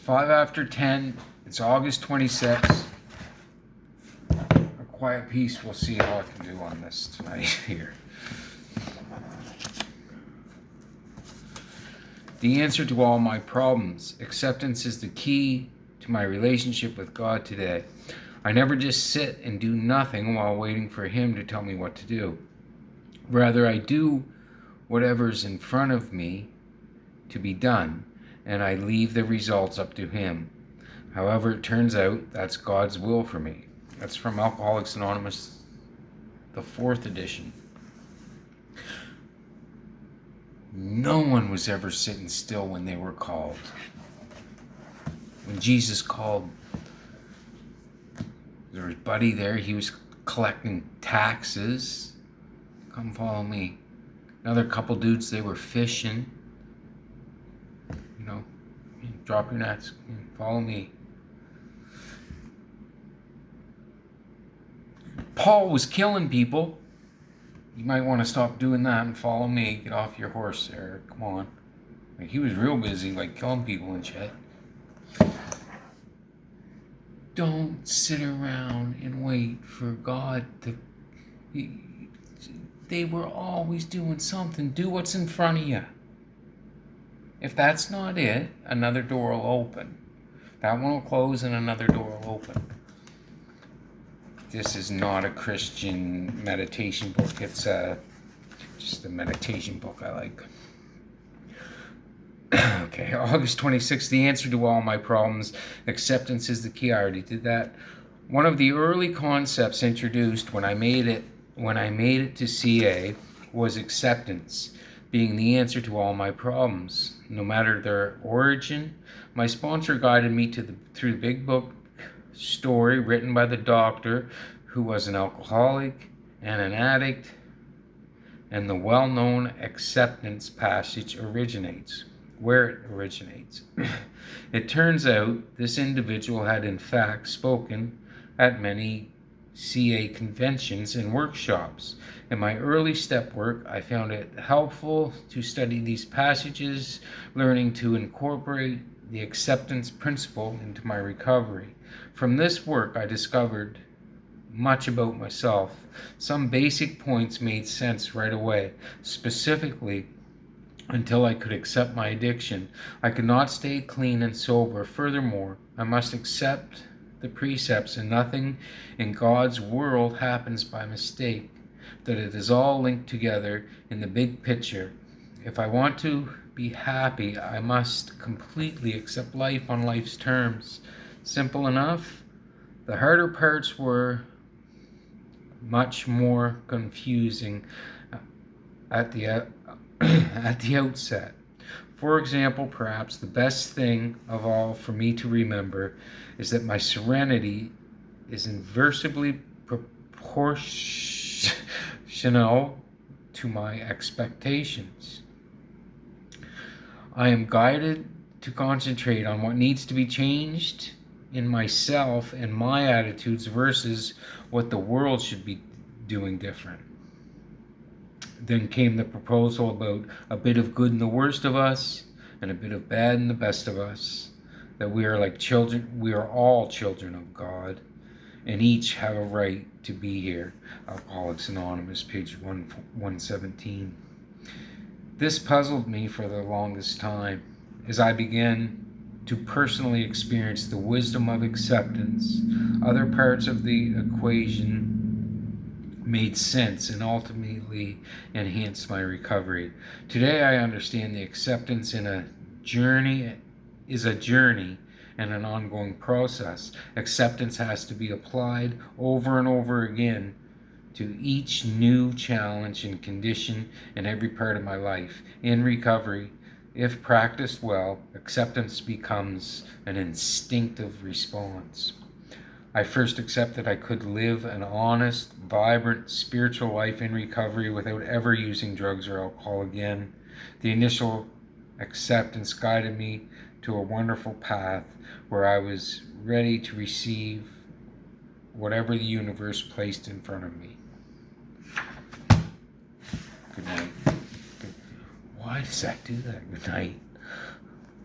5 after 10. It's August 26th. A quiet piece. We'll see how I can do on this tonight here. The answer to all my problems. Acceptance is the key to my relationship with God today. I never just sit and do nothing while waiting for Him to tell me what to do. Rather, I do whatever's in front of me to be done, and I leave the results up to Him. However it turns out, that's God's will for me. That's from Alcoholics Anonymous, the 4th edition. No one was ever sitting still when they were called. When Jesus called, there was Buddy there. He was collecting taxes. Come follow me. Another couple dudes, they were fishing. You know, drop your nets. Follow me. Paul was killing people. You might want to stop doing that and follow me. Get off your horse, Eric. Come on. Like, he was real busy, like, killing people and shit. Don't sit around and wait for God to... They were always doing something. Do what's in front of you. If that's not it, another door will open. That one will close and another door will open. This is not a Christian meditation book. It's just a meditation book I like. Okay, August 26th, the answer to all my problems. Acceptance is the key. I already did that. One of the early concepts introduced when I made it to CA was acceptance, being the answer to all my problems, no matter their origin. My sponsor guided me through the big book story written by the doctor who was an alcoholic and an addict, and the well-known acceptance passage where it originates. It turns out this individual had in fact spoken at many CA conventions and workshops. In my early step work, I found it helpful to study these passages, learning to incorporate the acceptance principle into my recovery. From this work, I discovered much about myself. Some basic points made sense right away, specifically until I could accept my addiction. I could not stay clean and sober. Furthermore, I must accept the precepts, and nothing in God's world happens by mistake, that it is all linked together in the big picture. If I want to be happy, I must completely accept life on life's terms. Simple enough. The harder parts were much more confusing at the outset. For example, perhaps the best thing of all for me to remember is that my serenity is inversely proportional to my expectations. I am guided to concentrate on what needs to be changed in myself and my attitudes versus what the world should be doing different. Then came the proposal about a bit of good in the worst of us and a bit of bad in the best of us, that we are like children, we are all children of God, and each have a right to be here. Alcoholics Anonymous, page 117. This puzzled me for the longest time as I began to personally experience the wisdom of acceptance. Other parts of the equation made sense and ultimately enhanced my recovery. Today I understand the acceptance is a journey and an ongoing process. Acceptance has to be applied over and over again to each new challenge and condition in every part of my life. In recovery, if practiced well, acceptance becomes an instinctive response. I first accepted I could live an honest, vibrant, spiritual life in recovery without ever using drugs or alcohol again. The initial acceptance guided me to a wonderful path where I was ready to receive whatever the universe placed in front of me. Good night. Why does that do that? Good night.